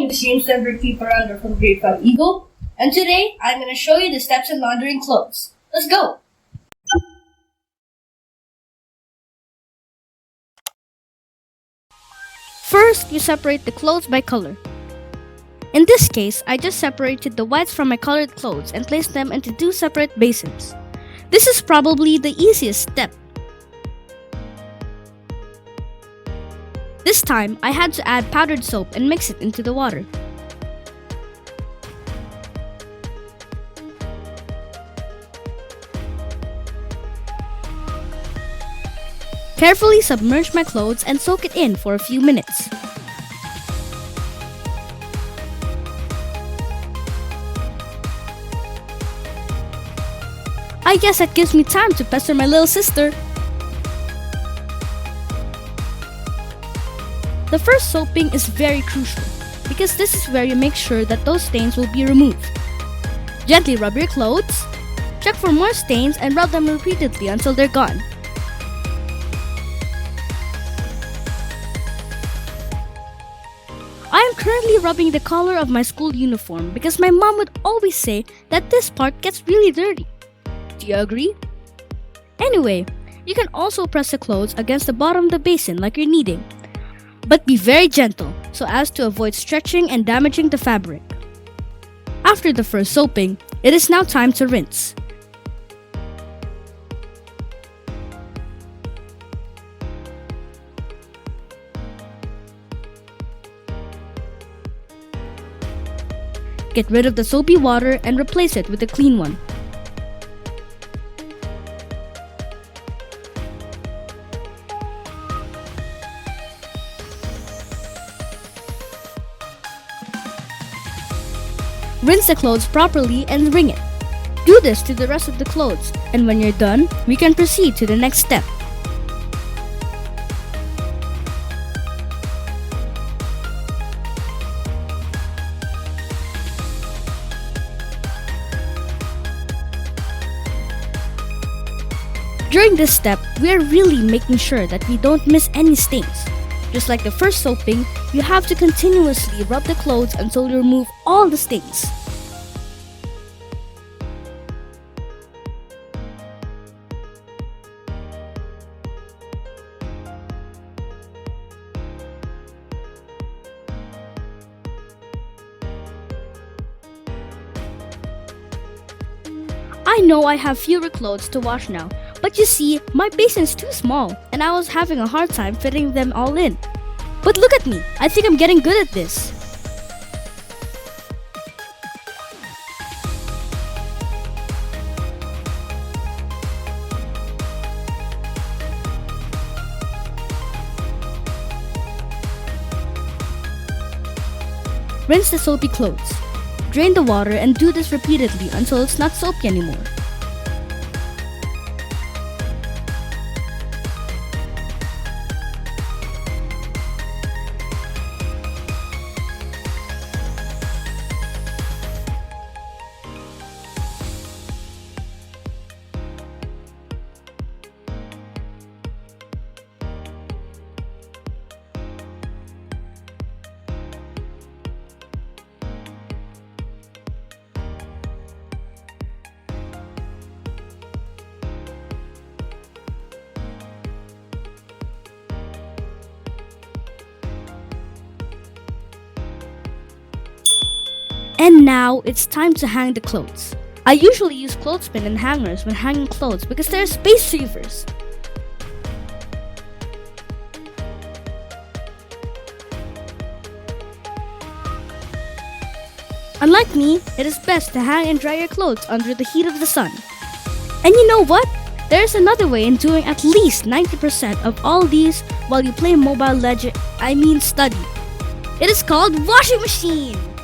using the same standard paper roller from Grade 5 Eagle, and today I'm going to show you the steps in laundering clothes. Let's go! First, you separate the clothes by color. In this case, I just separated the whites from my colored clothes and placed them into two separate basins. This is probably the easiest step. This time, I had to add powdered soap and mix it into the water. Carefully submerge my clothes and soak it in for a few minutes. I guess that gives me time to pester my little sister. The first soaping is very crucial because this is where you make sure that those stains will be removed. Gently rub your clothes, check for more stains and rub them repeatedly until they're gone. I am currently rubbing the collar of my school uniform because my mom would always say that this part gets really dirty. Do you agree? Anyway, you can also press the clothes against the bottom of the basin like you're kneading. But be very gentle so as to avoid stretching and damaging the fabric. After the first soaping, it is now time to rinse. Get rid of the soapy water and replace it with a clean one. Rinse the clothes properly and wring it. Do this to the rest of the clothes, and when you're done, we can proceed to the next step. During this step, we are really making sure that we don't miss any stains. Just like the first soaping, you have to continuously rub the clothes until you remove all the stains. I know I have fewer clothes to wash now, but you see, my basin's too small and I was having a hard time fitting them all in. But look at me, I think I'm getting good at this. Rinse the soapy clothes. Drain the water and do this repeatedly until it's not soapy anymore. And now it's time to hang the clothes. I usually use clothespin and hangers when hanging clothes because they're space savers. Unlike me, it is best to hang and dry your clothes under the heat of the sun. And you know what? There's another way in doing at least 90% of all these while you play Mobile Legends, study. It is called washing machine!